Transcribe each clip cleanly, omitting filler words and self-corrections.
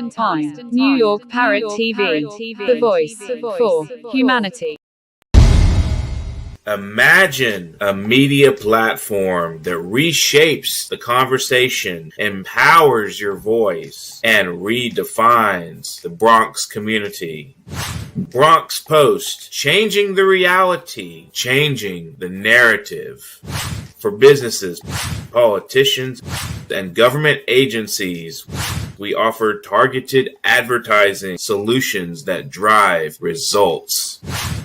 New York Parrot TV, the voice for humanity. Imagine a media platform that reshapes the conversation, empowers your voice, and redefines the Bronx community. Bronx Post, changing the reality, changing the narrative. For businesses, politicians, and government agencies, we offer targeted advertising solutions that drive results.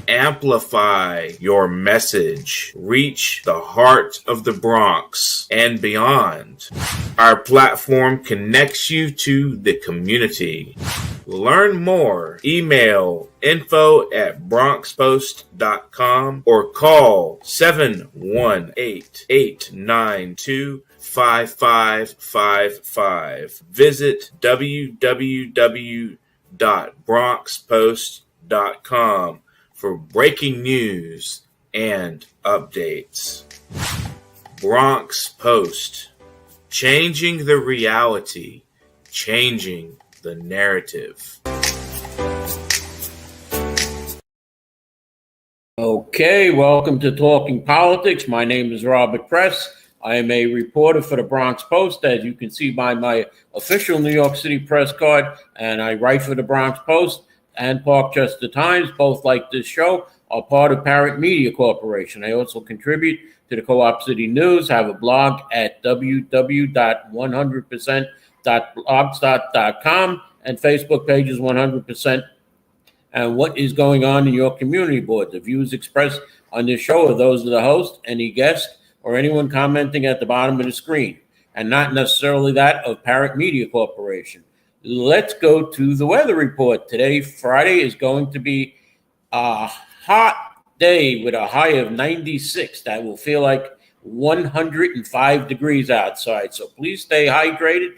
Amplify your message. Reach the heart of the Bronx and beyond. Our platform connects you to the community. Learn more. Email info@bronxpost.com or call 718-892-5555. Visit www.bronxpost.com for breaking news and updates. Bronx Post, changing the reality, changing the narrative. Okay, welcome to Talking Politics. My name is Robert Press. I am a reporter for the Bronx Post, as you can see by my official New York City press card, and I write for the Bronx Post and Parkchester Times, both like this show, are part of Parrot Media Corporation. I also contribute to the Co-op City News, have a blog at www.100%.blogspot.com, and Facebook pages 100%. And what is going on in your community board. The views expressed on this show are those of the host, any guest, or anyone commenting at the bottom of the screen, and not necessarily that of Parrot Media Corporation. Let's go to the weather report. Today, Friday, is going to be a hot day with a high of 96. That will feel like 105 degrees outside. So please stay hydrated.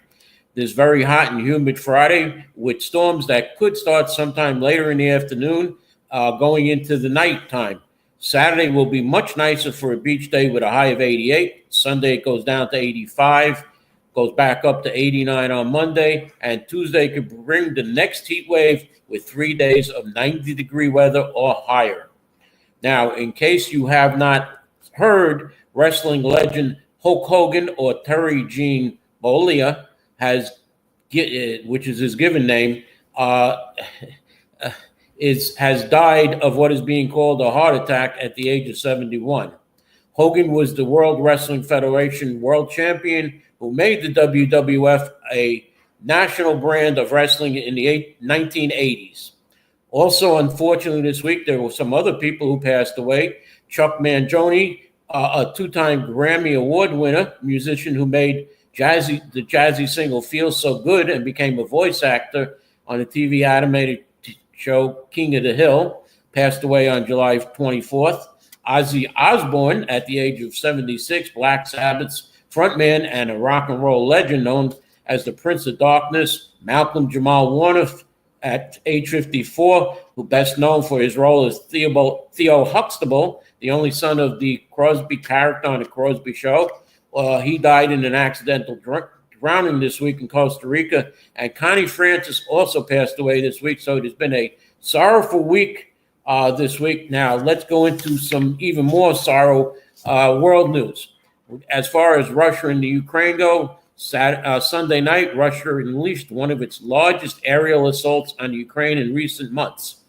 This very hot and humid Friday with storms that could start sometime later in the afternoon, going into the nighttime. Saturday will be much nicer for a beach day with a high of 88. Sunday it goes down to 85. Goes back up to 89 on Monday, and Tuesday could bring the next heat wave with 3 days of 90-degree weather or higher. Now, in case you have not heard, wrestling legend Hulk Hogan, or Terry Gene Bollea, has which is his given name, has died of what is being called a heart attack at the age of 71. Hogan was the World Wrestling Federation world champion who made the WWF a national brand of wrestling in the 1980s. Also, unfortunately, this week, there were some other people who passed away. Chuck Mangione, a two-time Grammy Award winner, musician who made the jazzy single Feel So Good and became a voice actor on the TV animated show King of the Hill, passed away on July 24th. Ozzy Osbourne, at the age of 76, Black Sabbath's frontman and a rock and roll legend known as the Prince of Darkness. Malcolm Jamal Warner, at age 54, who best known for his role as Theo Huxtable, the only son of the Crosby character on the Crosby Show. He died in an accidental drowning this week in Costa Rica. And Connie Francis also passed away this week. So it has been a sorrowful week this week. Now, let's go into some even more sorrow world news. As far as Russia and the Ukraine go, Sunday night, Russia unleashed one of its largest aerial assaults on Ukraine in recent months.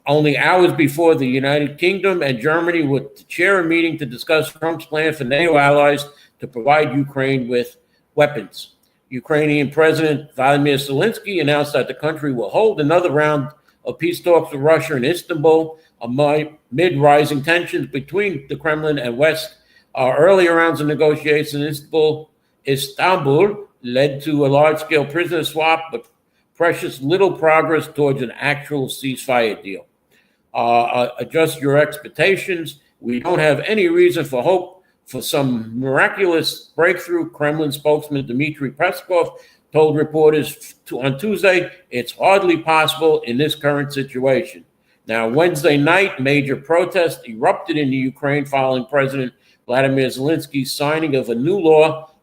Only hours before, the United Kingdom and Germany would chair a meeting to discuss Trump's plan for NATO allies to provide Ukraine with weapons. Ukrainian President Vladimir Zelensky announced that the country will hold another round of peace talks with Russia in Istanbul amid rising tensions between the Kremlin and West. Earlier rounds of negotiations in Istanbul led to a large-scale prisoner swap, but precious little progress towards an actual ceasefire deal. Adjust your expectations. We don't have any reason for hope for some miraculous breakthrough, Kremlin spokesman Dmitry Peskov told reporters on Tuesday. It's hardly possible in this current situation. Now, Wednesday night, major protests erupted in the Ukraine following President Vladimir Zelensky's signing of a new law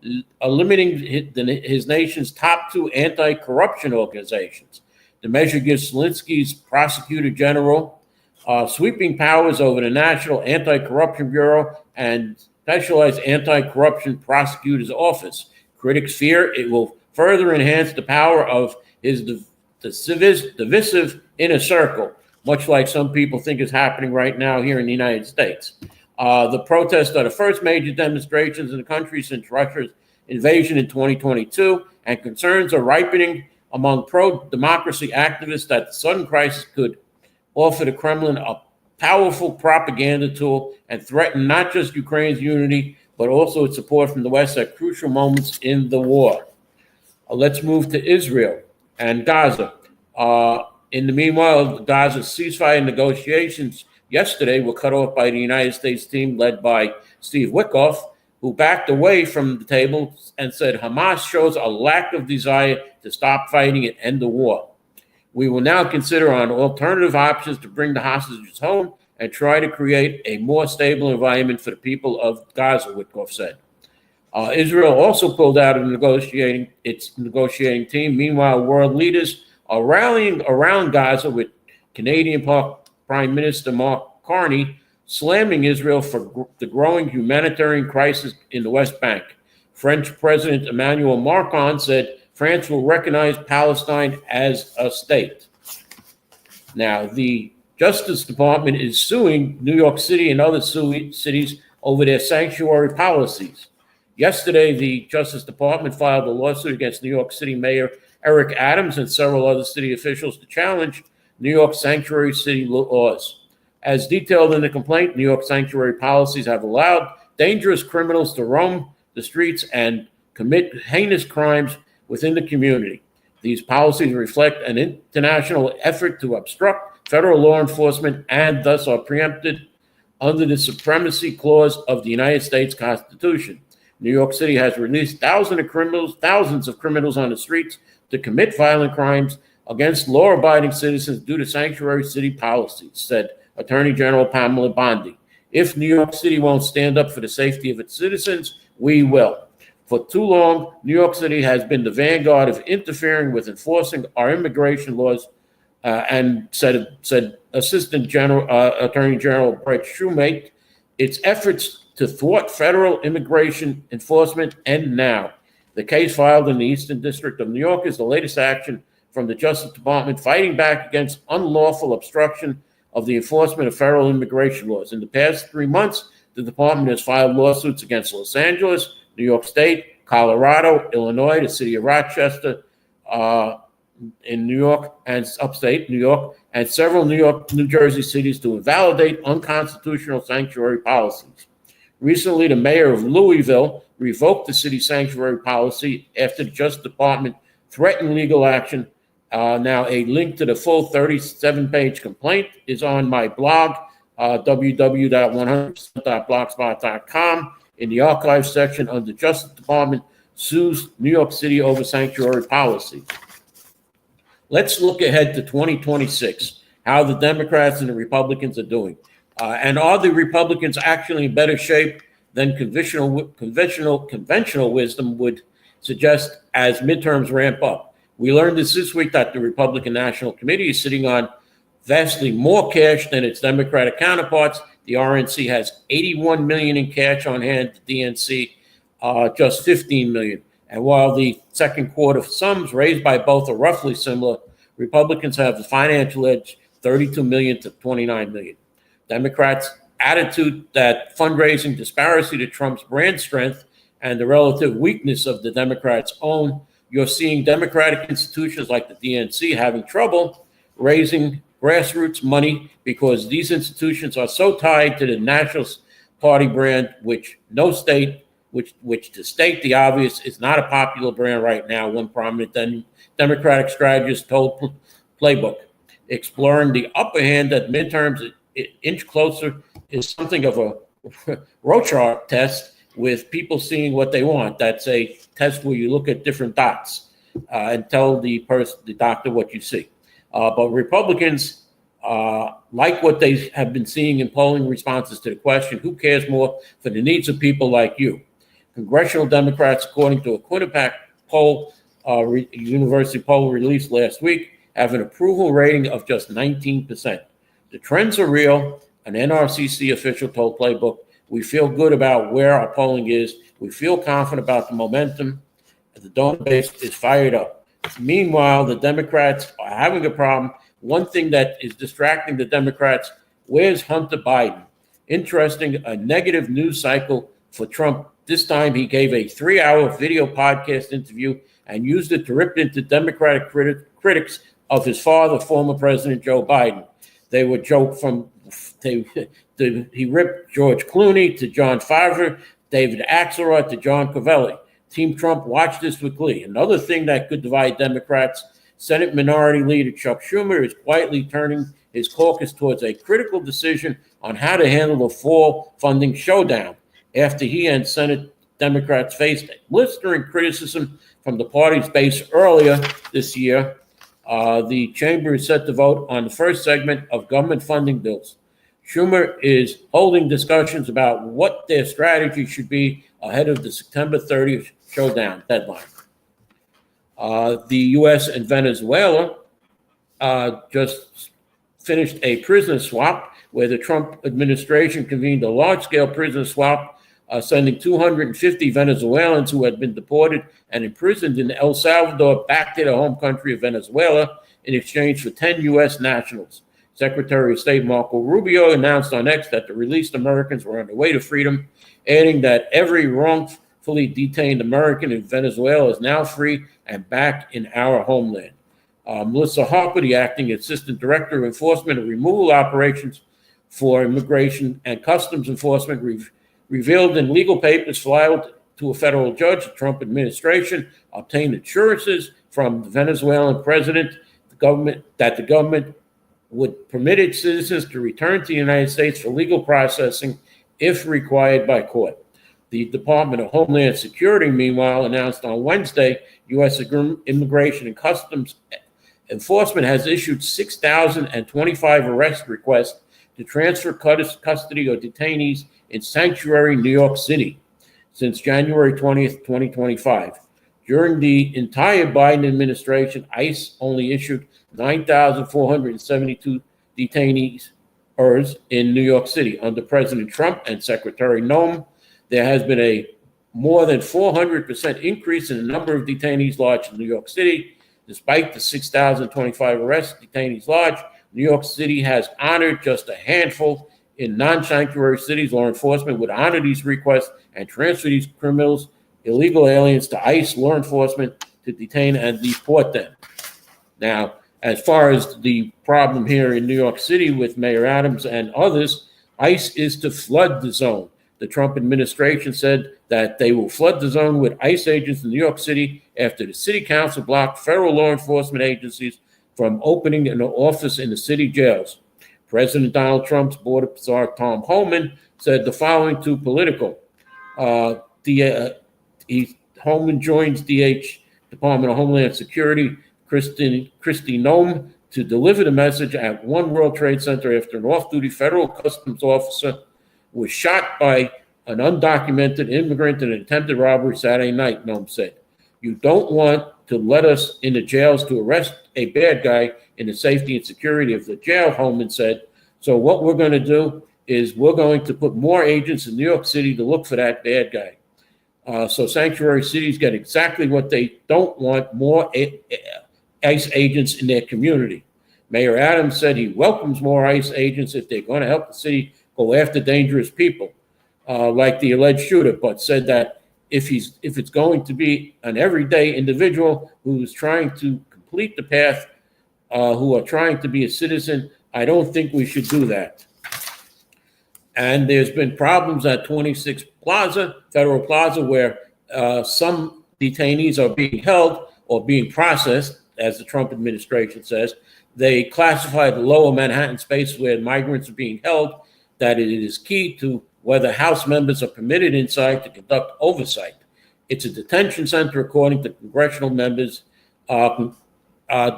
limiting his nation's top two anti-corruption organizations. The measure gives Zelensky's prosecutor general sweeping powers over the National Anti-Corruption Bureau and specialized anti-corruption prosecutor's office. Critics fear it will further enhance the power of his divisive inner circle, much like some people think is happening right now here in the United States. The protests are the first major demonstrations in the country since Russia's invasion in 2022, and concerns are ripening among pro-democracy activists that the sudden crisis could offer the Kremlin a powerful propaganda tool and threaten not just Ukraine's unity, but also its support from the West at crucial moments in the war. Let's move to Israel and Gaza. In the meanwhile, Gaza ceasefire negotiations yesterday were cut off by the United States team led by Steve Witkoff, who backed away from the table and said Hamas shows a lack of desire to stop fighting and end the war. We will now consider on alternative options to bring the hostages home and try to create a more stable environment for the people of Gaza, Witkoff said. Israel also pulled out of its negotiating team. Meanwhile, world leaders are rallying around Gaza, with Canadian Prime Minister Mark Carney slamming Israel for the growing humanitarian crisis in the West Bank. French President Emmanuel Macron said France will recognize Palestine as a state. Now, the Justice Department is suing New York City and other cities over their sanctuary policies. Yesterday, the Justice Department filed a lawsuit against New York City Mayor Eric Adams and several other city officials to challenge New York sanctuary city laws. As detailed in the complaint, New York sanctuary policies have allowed dangerous criminals to roam the streets and commit heinous crimes within the community. These policies reflect an international effort to obstruct federal law enforcement and thus are preempted under the Supremacy Clause of the United States Constitution. New York City has released thousands of criminals on the streets to commit violent crimes against law-abiding citizens due to sanctuary city policies, said Attorney General Pamela Bondi. If New York City won't stand up for the safety of its citizens, we will. For too long, New York City has been the vanguard of interfering with enforcing our immigration laws, and said Assistant Attorney General Brett Shumate. Its efforts to thwart federal immigration enforcement end now. The case filed in the Eastern District of New York is the latest action from the Justice Department fighting back against unlawful obstruction of the enforcement of federal immigration laws. In the past 3 months, the department has filed lawsuits against Los Angeles, New York State, Colorado, Illinois, the city of Rochester, in New York and upstate New York, and several New Jersey cities to invalidate unconstitutional sanctuary policies. Recently, the mayor of Louisville revoked the city sanctuary policy after the Justice Department threatened legal action. Now, a link to the full 37-page complaint is on my blog, www.100%.blogspot.com, in the archives section under Justice Department sues New York City over sanctuary policy. Let's look ahead to 2026, how the Democrats and the Republicans are doing. And are the Republicans actually in better shape than conventional wisdom would suggest as midterms ramp up? We learned this week that the Republican National Committee is sitting on vastly more cash than its Democratic counterparts. The RNC has $81 million in cash on hand. The DNC just $15 million. And while the second quarter sums raised by both are roughly similar, Republicans have the financial edge, $32 million to $29 million. Democrats' attitude that fundraising disparity to Trump's brand strength and the relative weakness of the Democrats' own, you're seeing Democratic institutions like the DNC having trouble raising grassroots money because these institutions are so tied to the National Party brand, which to state the obvious is not a popular brand right now. One prominent Democratic strategist told Playbook, exploring the upper hand at midterms inch closer is something of a Rorschach test with people seeing what they want. That's a test where you look at different dots and tell the doctor what you see. But Republicans like what they have been seeing in polling responses to the question, who cares more for the needs of people like you? Congressional Democrats, according to a Quinnipiac poll, university poll released last week, have an approval rating of just 19%. The trends are real. An NRCC official told Playbook, "We feel good about where our polling is. We feel confident about the momentum. The donor base is fired up." Meanwhile, the Democrats are having a problem. One thing that is distracting the Democrats, where's Hunter Biden? Interesting, a negative news cycle for Trump. This time he gave a 3-hour video podcast interview and used it to rip into Democratic critics of his father, former President Joe Biden. They would joke he ripped George Clooney to John Favreau, David Axelrod to John Covelli. Team Trump watched this with glee. Another thing that could divide Democrats, Senate Minority Leader Chuck Schumer is quietly turning his caucus towards a critical decision on how to handle the fall funding showdown after he and Senate Democrats faced a blistering criticism from the party's base earlier this year. The chamber is set to vote on the first segment of government funding bills. Schumer is holding discussions about what their strategy should be ahead of the September 30th showdown deadline. The U.S. and Venezuela just finished a prisoner swap where the Trump administration convened a large-scale prisoner swap, sending 250 Venezuelans who had been deported and imprisoned in El Salvador back to their home country of Venezuela in exchange for 10 U.S. nationals. Secretary of State Marco Rubio announced on X that the released Americans were on their way to freedom, adding that every wrongfully detained American in Venezuela is now free and back in our homeland. Melissa Harper, the acting assistant director of enforcement and removal operations for Immigration and Customs Enforcement, revealed in legal papers filed to a federal judge, the Trump administration obtained assurances from the Venezuelan president, that the government would permit its citizens to return to the United States for legal processing if required by court. The Department of Homeland Security, meanwhile, announced on Wednesday, U.S. Immigration and Customs Enforcement has issued 6,025 arrest requests to transfer custody of detainees in sanctuary New York City since January 20th, 2025. During the entire Biden administration, ICE only issued 9,472 detainees in New York City. Under President Trump and Secretary Noem, there has been a more than 400% increase in the number of detainees lodged in New York City. Despite the 6,025 arrests, detainees lodged, New York City has honored just a handful. In non-sanctuary cities, law enforcement would honor these requests and transfer these criminals, illegal aliens, to ICE law enforcement to detain and deport them. Now, as far as the problem here in New York City with Mayor Adams and others, ICE is to flood the zone. The Trump administration said that they will flood the zone with ICE agents in New York City after the city council blocked federal law enforcement agencies from opening an office in the city jails. President Donald Trump's border czar Tom Homan said the following to Politico. Homan joins Department of Homeland Security Kristi Noem to deliver the message at One World Trade Center after an off-duty federal customs officer was shot by an undocumented immigrant in an attempted robbery Saturday night, Noem said. You don't want to let us in the jails to arrest a bad guy in the safety and security of the jail, Homan said. So what we're going to do is we're going to put more agents in New York City to look for that bad guy. So sanctuary cities get exactly what they don't want, more ICE agents in their community. Mayor Adams said he welcomes more ICE agents if they're going to help the city go after dangerous people, like the alleged shooter, but said that if it's going to be an everyday individual who's trying to complete the path, who are trying to be a citizen, I don't think we should do that. And there's been problems at 26 Plaza, Federal Plaza, where some detainees are being held or being processed, as the Trump administration says. They classified the lower Manhattan space where migrants are being held, that it is key to whether House members are permitted inside to conduct oversight. It's a detention center, according to congressional members,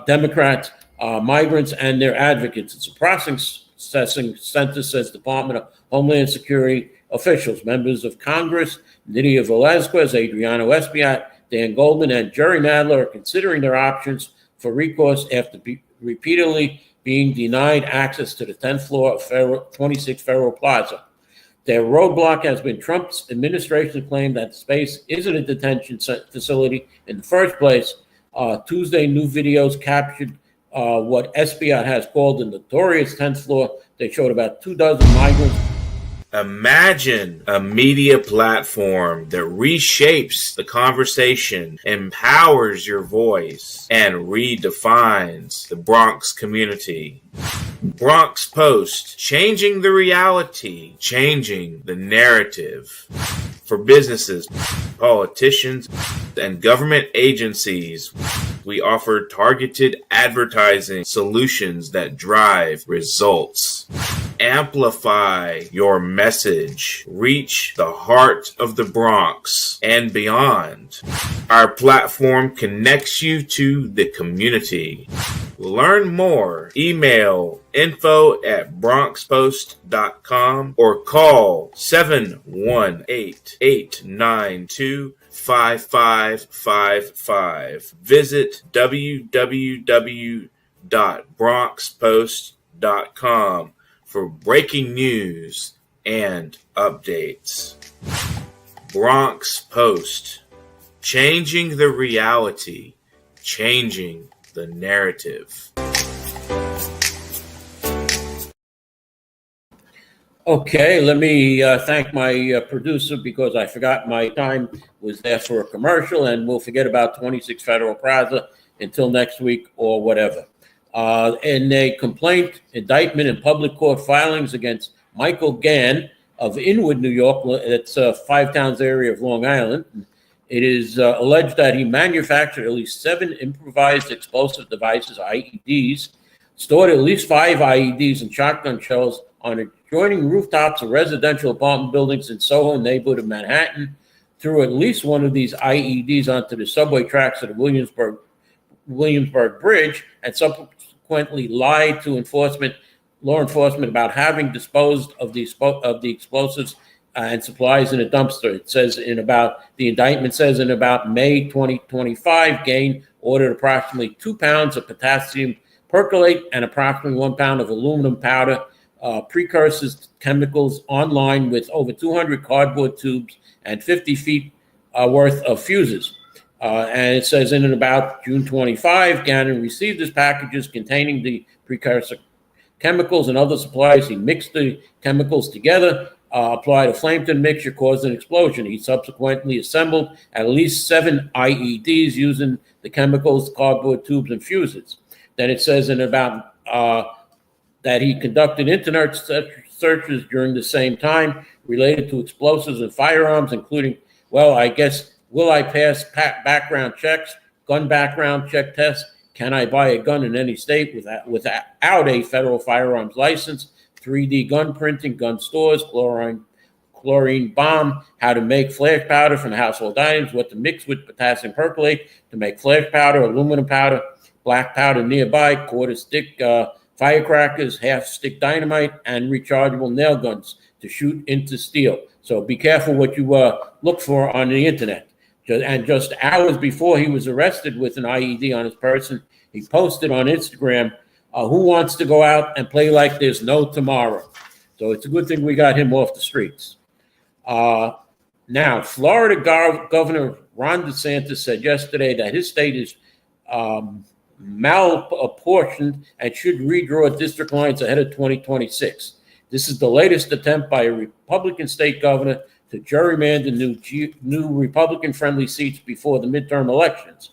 Democrats, migrants, and their advocates. It's a processing center, says Department of Homeland Security officials. Members of Congress, Nydia Velázquez, Adriano Espaillat, Dan Goldman, and Jerry Nadler are considering their options for recourse after repeatedly being denied access to the 10th floor of 26 Federal Plaza. Their roadblock has been Trump's administration's claim that the space isn't a detention facility in the first place. Tuesday, new videos captured what Espaillat has called the notorious 10th floor. They showed about 24 migrants. Imagine a media platform that reshapes the conversation, empowers your voice, and redefines the Bronx community. Bronx Post, changing the reality, changing the narrative. For businesses, politicians, and government agencies, we offer targeted advertising solutions that drive results. Amplify your message. Reach the heart of the Bronx and beyond. Our platform connects you to the community. Learn more. Email info@bronxpost.com or call 718-892-5555. Visit www.bronxpost.com for breaking news and updates. Bronx Post, changing the reality, changing the narrative. Okay, let me thank my producer because I forgot my time was there for a commercial, and we'll forget about 26 Federal Plaza until next week or whatever. In a complaint, indictment, and public court filings against Michael Gann of Inwood, New York, it's a Five Towns area of Long Island, it is alleged that he manufactured at least 7 improvised explosive devices, IEDs, stored at least 5 IEDs and shotgun shells on adjoining rooftops of residential apartment buildings in Soho neighborhood of Manhattan, threw at least one of these IEDs onto the subway tracks of the Williamsburg Bridge, and subsequently lied to law enforcement about having disposed of the explosives and supplies in a dumpster. The indictment says in about May 2025, Gain ordered approximately 2 pounds of potassium percolate and approximately 1 pound of aluminum powder, precursors chemicals online with over 200 cardboard tubes and 50 feet worth of fuses. And it says in about June 25, Gannon received his packages containing the precursor chemicals and other supplies. He mixed the chemicals together, applied a flame to the mixture, caused an explosion. He subsequently assembled at least 7 IEDs using the chemicals, cardboard tubes, and fuses. Then it says in about that he conducted internet searches during the same time related to explosives and firearms, including, will I pass background checks, gun background check tests? Can I buy a gun in any state without a federal firearms license? 3D gun printing, gun stores, chlorine bomb, how to make flash powder from household items, what to mix with potassium percolate to make flash powder, aluminum powder, black powder nearby, quarter stick firecrackers, half stick dynamite, and rechargeable nail guns to shoot into steel. So be careful what you look for on the internet. And just hours before he was arrested with an IED on his person, he posted on Instagram, who wants to go out and play like there's no tomorrow? So it's a good thing we got him off the streets. Now, Florida Governor Ron DeSantis said yesterday that his state is malapportioned and should redraw district lines ahead of 2026. This is the latest attempt by a Republican state governor to gerrymander new Republican-friendly seats before the midterm elections.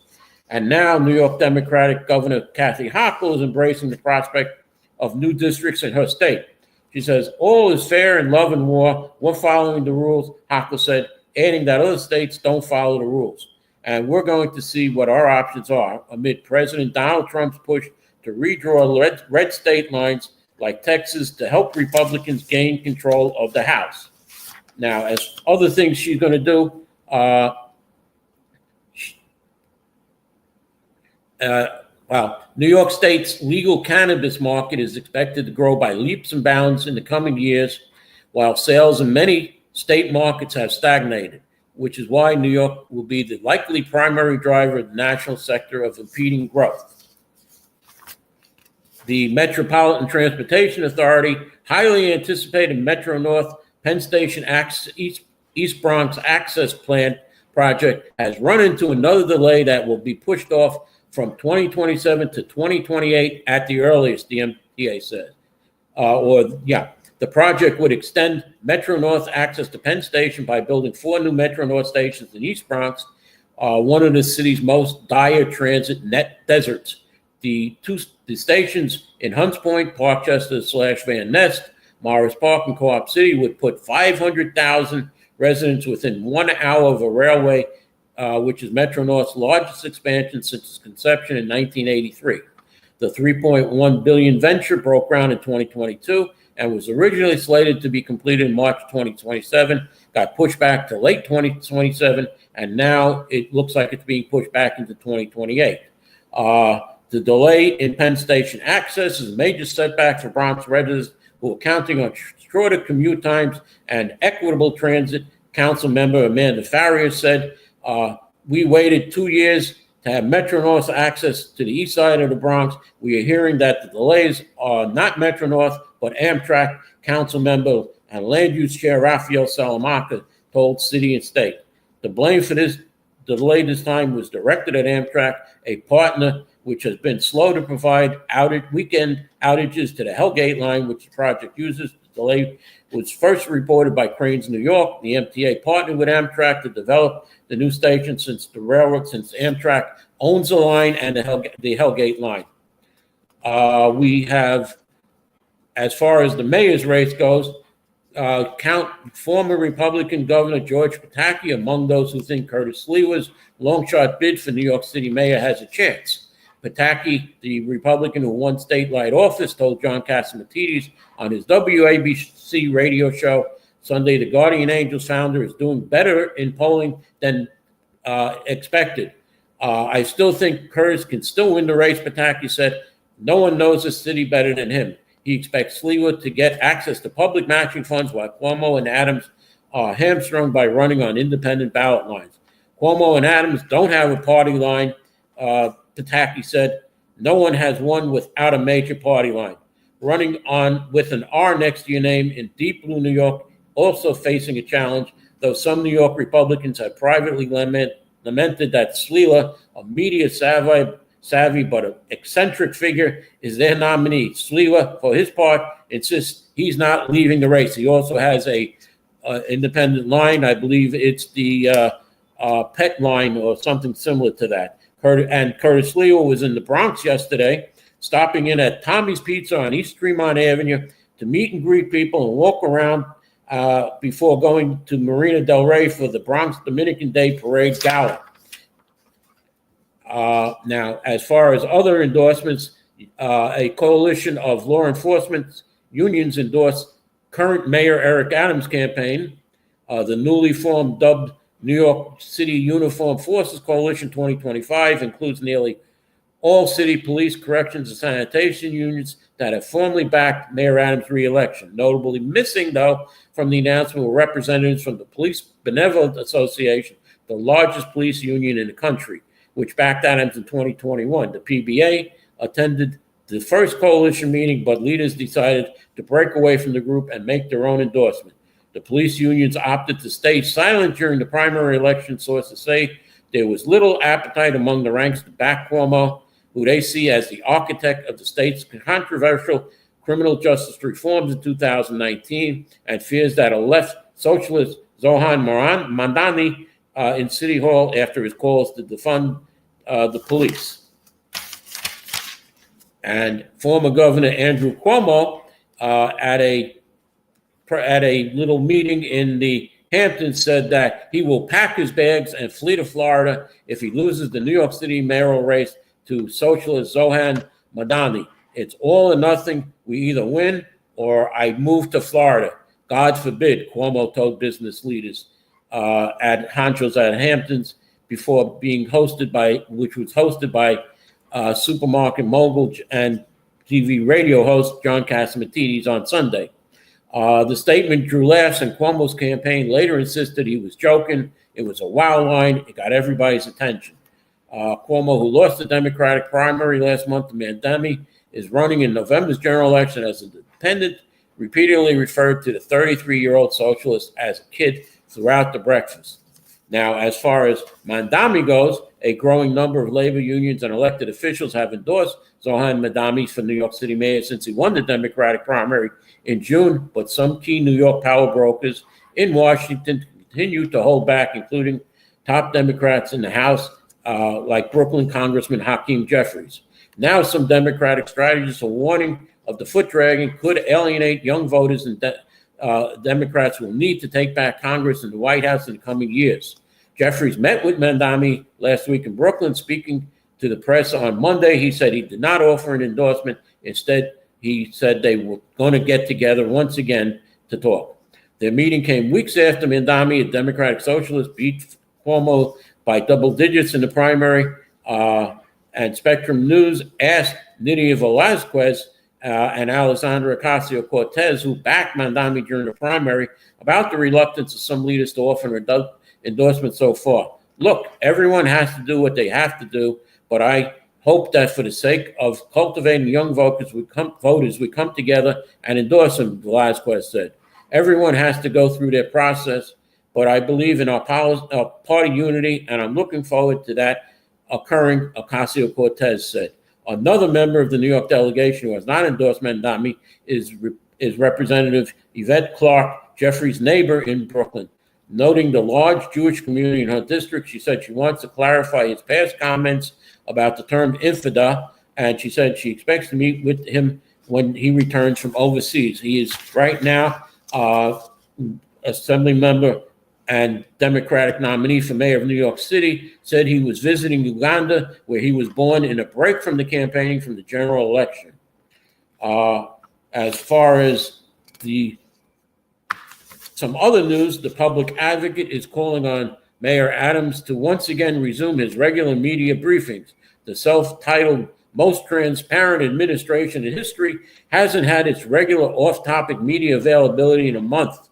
And now New York Democratic Governor Kathy Hochul is embracing the prospect of new districts in her state. She says, all is fair in love and war. We're following the rules, Hochul said, adding that other states don't follow the rules. And we're going to see what our options are amid President Donald Trump's push to redraw red state lines like Texas to help Republicans gain control of the House. Now, as other things she's going to do, New York State's legal cannabis market is expected to grow by leaps and bounds in the coming years, while sales in many state markets have stagnated, which is why New York will be the likely primary driver of the national sector of impeding growth. The Metropolitan Transportation Authority highly anticipated Metro North Penn Station East Bronx Access Plan project has run into another delay that will be pushed off from 2027 to 2028 at the earliest, the MTA says. The project would extend Metro North access to Penn Station by building 4 new Metro North stations in East Bronx, one of the city's most dire transit net deserts. The stations in Hunts Point, Parkchester / Van Nest, Morris Park, and Co-op City would put 500,000 residents within 1 hour of a railway, which is Metro North's largest expansion since its conception in 1983. The $3.1 billion venture broke ground in 2022 and was originally slated to be completed in March 2027, got pushed back to late 2027, and now it looks like it's being pushed back into 2028. The delay in Penn Station access is a major setback for Bronx residents who are counting on shorter commute times and equitable transit. Council member Amanda Farrier said, we waited 2 years to have Metro North access to the east side of the Bronx. We are hearing that the delays are not Metro North, but Amtrak. Council member and land use chair Raphael Salamanca told City and State. The blame for this delay this time was directed at Amtrak, a partner which has been slow to provide weekend outages to the Hellgate line, which the project uses. The delay was first reported by Cranes New York. The MTA partnered with Amtrak to develop the new station since Amtrak owns the line and the Hellgate line. We have, as far as the mayor's race goes, count former Republican Governor George Pataki among those who think Curtis Sliwa's long shot bid for New York City mayor has a chance. Pataki, the Republican who won statewide office, told John Catsimatidis on his WABC radio show Sunday the Guardian Angels founder is doing better in polling than expected. I still think Curtis can still win the race, Pataki said. No one knows the city better than him. He expects Sliwa to get access to public matching funds while Cuomo and Adams are hamstrung by running on independent ballot lines. Cuomo and Adams don't have a party line, Pataki said. No one has won without a major party line. Running on with an R next to your name in deep blue New York, also facing a challenge, though some New York Republicans have privately lamented that Sliwa, a media savvy but an eccentric figure, is their nominee. Sliwa, for his part, insists he's not leaving the race. He also has a independent line. I believe it's the pet line or something similar to that. Curtis Sliwa was in the Bronx yesterday, stopping in at Tommy's Pizza on East Tremont Avenue to meet and greet people and walk around before going to Marina Del Rey for the Bronx Dominican Day Parade Gala. Now, as far as other endorsements, a coalition of law enforcement unions endorsed current Mayor Eric Adams' campaign. The newly formed dubbed New York City Uniformed Forces Coalition 2025 includes nearly all city police, corrections, and sanitation unions that have formally backed Mayor Adams' re-election. Notably missing, though, from the announcement were representatives from the Police Benevolent Association, the largest police union in the country, which backed Adams in 2021. The PBA attended the first coalition meeting, but leaders decided to break away from the group and make their own endorsement. The police unions opted to stay silent during the primary election. Sources say there was little appetite among the ranks to back Cuomo, who they see as the architect of the state's controversial criminal justice reforms in 2019, and fears that a left socialist Zohan Mandani in City Hall after his calls to defund the police. And former Governor Andrew Cuomo at a little meeting in the Hamptons said that he will pack his bags and flee to Florida if he loses the New York City mayoral race to socialist Zohan Madani. It's all or nothing. We either win or I move to Florida. God forbid, Cuomo told business leaders at Honcho's at Hamptons before being hosted by supermarket mogul and TV radio host John Catsimatidis on Sunday. The statement drew laughs, and Cuomo's campaign later insisted he was joking. It was a wow line. It got everybody's attention. Cuomo, who lost the Democratic primary last month to Mandami, is running in November's general election as an independent, repeatedly referred to the 33-year-old socialist as a kid throughout the breakfast. Now, as far as Mandami goes, a growing number of labor unions and elected officials have endorsed Zohan Mandami for New York City mayor since he won the Democratic primary in June, but some key New York power brokers in Washington continue to hold back, including top Democrats in the House, like Brooklyn Congressman Hakeem Jeffries. Now, some Democratic strategists are warning of the foot dragging could alienate young voters, and Democrats will need to take back Congress and the White House in the coming years. Jeffries met with Mandami last week in Brooklyn. Speaking to the press on Monday, he said he did not offer an endorsement. Instead, he said they were going to get together once again to talk. Their meeting came weeks after Mandami, a Democratic socialist, beat Cuomo by double digits in the primary. And Spectrum News asked Nydia Velázquez and Alexandra Ocasio-Cortez, who backed Mandami during the primary, about the reluctance of some leaders to offer an endorsement so far. Look, everyone has to do what they have to do, but I hope that for the sake of cultivating young voters, we come together and endorse him, Velázquez said. Everyone has to go through their process, but I believe in our party unity, and I'm looking forward to that occurring, Ocasio-Cortez said. Another member of the New York delegation who has not endorsed Mandami is Representative Yvette Clarke, Jeffries' neighbor in Brooklyn. Noting the large Jewish community in her district, she said she wants to clarify his past comments about the term infidel, and she said she expects to meet with him when he returns from overseas. He is right now Assembly member and Democratic nominee for mayor of New York City, said he was visiting Uganda, where he was born, in a break from the campaigning from the general election. As far as some other news, the public advocate is calling on Mayor Adams to once again resume his regular media briefings. The self-titled most transparent administration in history hasn't had its regular off-topic media availability in a month.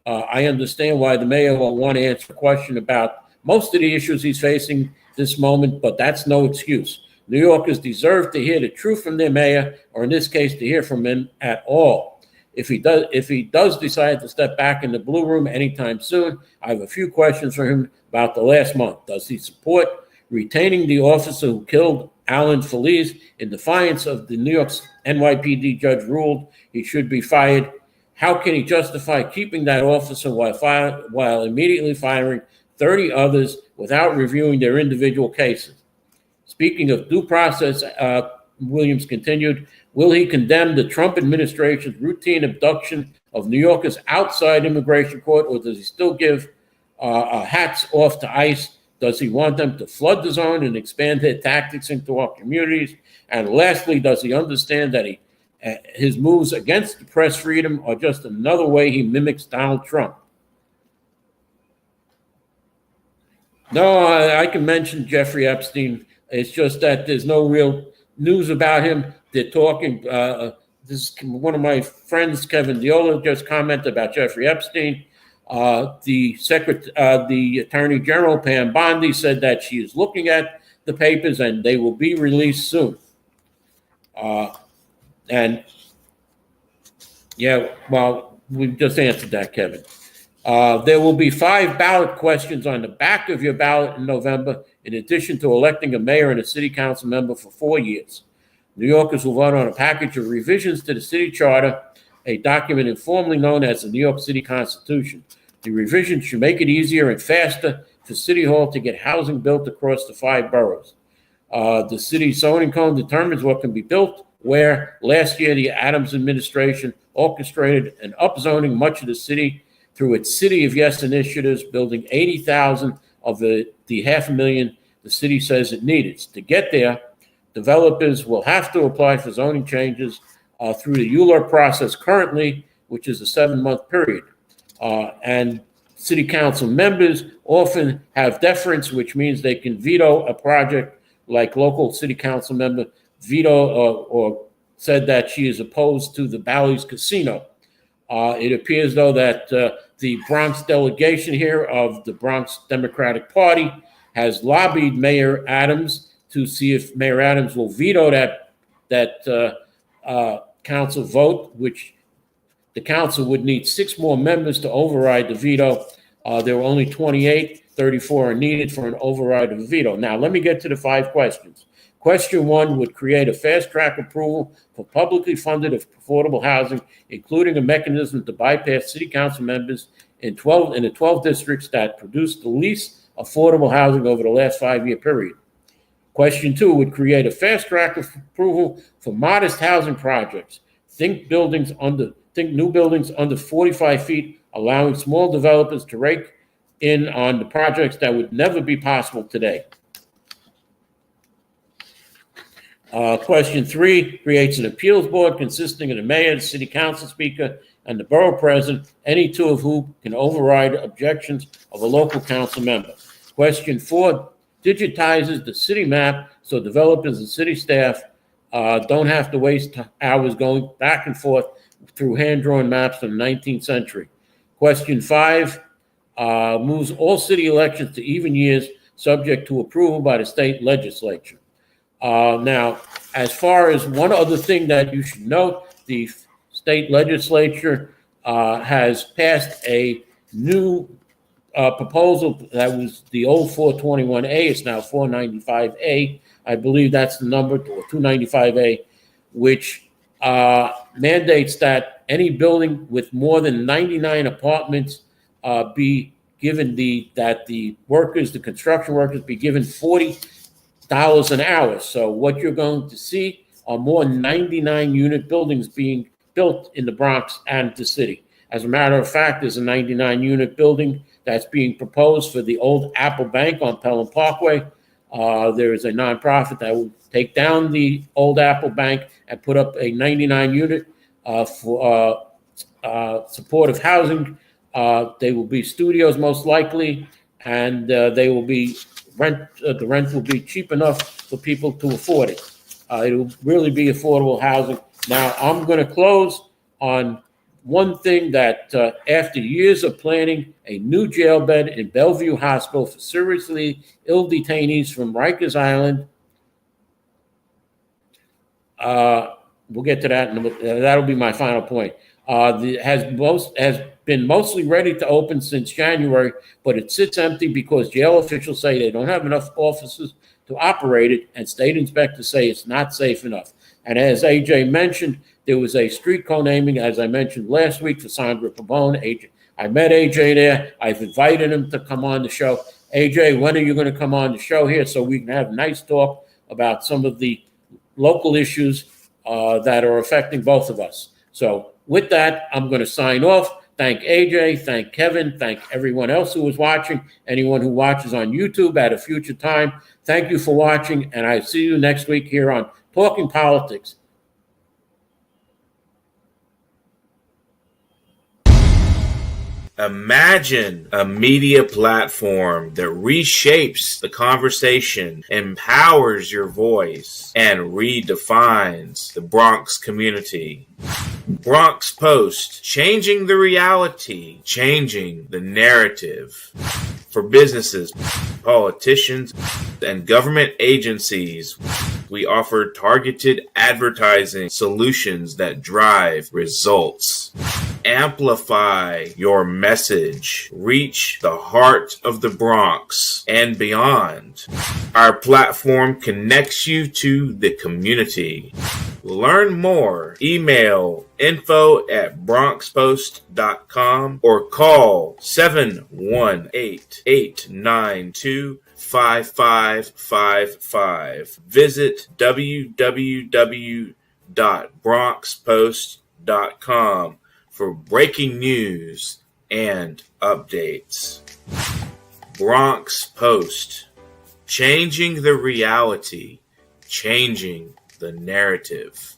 I understand why the mayor will want to answer a question about most of the issues he's facing this moment, but that's no excuse. New Yorkers deserve to hear the truth from their mayor, or in this case, to hear from him at all. If he does decide to step back in the Blue Room anytime soon, I have a few questions for him about the last month. Does he support retaining the officer who killed Alan Feliz in defiance of the New York NYPD judge ruled he should be fired? How can he justify keeping that officer while immediately firing 30 others without reviewing their individual cases? Speaking of due process, Williams continued, will he condemn the Trump administration's routine abduction of New Yorkers outside immigration court, or does he still give hats off to ICE? Does he want them to flood the zone and expand their tactics into our communities? And lastly, does he understand that his moves against the press freedom are just another way he mimics Donald Trump? No, I can mention Jeffrey Epstein. It's just that there's no real news about him. They're talking. This is one of my friends, Kevin Diola, just commented about Jeffrey Epstein. The Attorney General, Pam Bondi, said that she is looking at the papers and they will be released soon. And yeah, well, we've just answered that, Kevin. There will be 5 ballot questions on the back of your ballot in November, in addition to electing a mayor and a city council member for 4 years. New Yorkers will vote on a package of revisions to the city charter, a document informally known as the New York City Constitution. The revisions should make it easier and faster for City Hall to get housing built across the 5 boroughs. The city zoning code determines what can be built, where last year the Adams administration orchestrated an upzoning much of the city through its City of Yes initiatives, building 80,000 of the 500,000 the city says it needed. To get there, developers will have to apply for zoning changes through the ULURP process currently, which is a 7-month period. And city council members often have deference, which means they can veto a project, like local city council member veto or said that she is opposed to the Bally's Casino. It appears, though, that the Bronx delegation here of the Bronx Democratic Party has lobbied Mayor Adams to see if Mayor Adams will veto that council vote, which the council would need 6 more members to override the veto. There were only 28, 34 are needed for an override of the veto. Now, let me get to the 5 questions. Question 1 would create a fast-track approval for publicly funded affordable housing, including a mechanism to bypass city council members in the 12 districts that produced the least affordable housing over the last 5-year period. Question 2 would create a fast-track approval for modest housing projects. Think new buildings under 45 feet, allowing small developers to rake in on the projects that would never be possible today. Question 3 creates an appeals board consisting of the mayor, the city council speaker, and the borough president, any 2 of whom can override objections of a local council member. Question 4 digitizes the city map so developers and city staff don't have to waste hours going back and forth through hand-drawn maps from the 19th century. Question 5 moves all city elections to even years, subject to approval by the state legislature. Now, as far as one other thing that you should note, the state legislature has passed a new proposal that was the old 421A. It's now 495A. I believe that's the number, or 295A, which mandates that any building with more than 99 apartments be given the construction workers be given $40 an hour. So what you're going to see are more 99-unit buildings being built in the Bronx and the city. As a matter of fact, there's a 99-unit building that's being proposed for the old Apple Bank on Pelham Parkway. There is a nonprofit that will take down the old Apple Bank and put up a 99-unit for supportive housing. They will be studios most likely, and they will be the rent will be cheap enough for people to afford it. It will really be affordable housing. Now, I'm going to close on one thing that after years of planning a new jail bed in Bellevue Hospital for seriously ill detainees from Rikers Island, we'll get to that, and that'll be my final point. Has been mostly ready to open since January, but it sits empty because jail officials say they don't have enough officers to operate it, and state inspectors say it's not safe enough. And as AJ mentioned, there was a street co-naming, as I mentioned last week, for Sandra Pavone. I met AJ there. I've invited him to come on the show. AJ, when are you going to come on the show here so we can have a nice talk about some of the local issues that are affecting both of us? So with that, I'm going to sign off. Thank AJ, thank Kevin, thank everyone else who was watching, anyone who watches on YouTube at a future time. Thank you for watching, and I see you next week here on Talking Politics. Imagine a media platform that reshapes the conversation, empowers your voice, and redefines the Bronx community. Bronx Post, changing the reality, changing the narrative. For businesses, politicians, and government agencies, we offer targeted advertising solutions that drive results. Amplify your message. Reach the heart of the Bronx and beyond. Our platform connects you to the community. Learn more. Email info@bronxpost.com or call 718-892-5555. Visit www.bronxpost.com for breaking news and updates. Bronx Post, changing the reality, changing the narrative.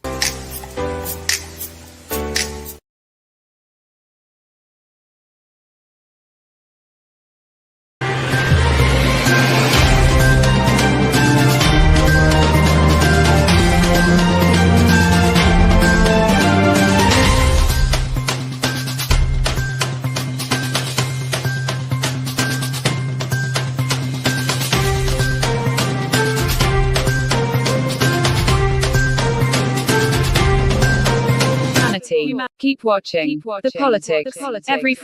humanity. Keep watching. The politics. Every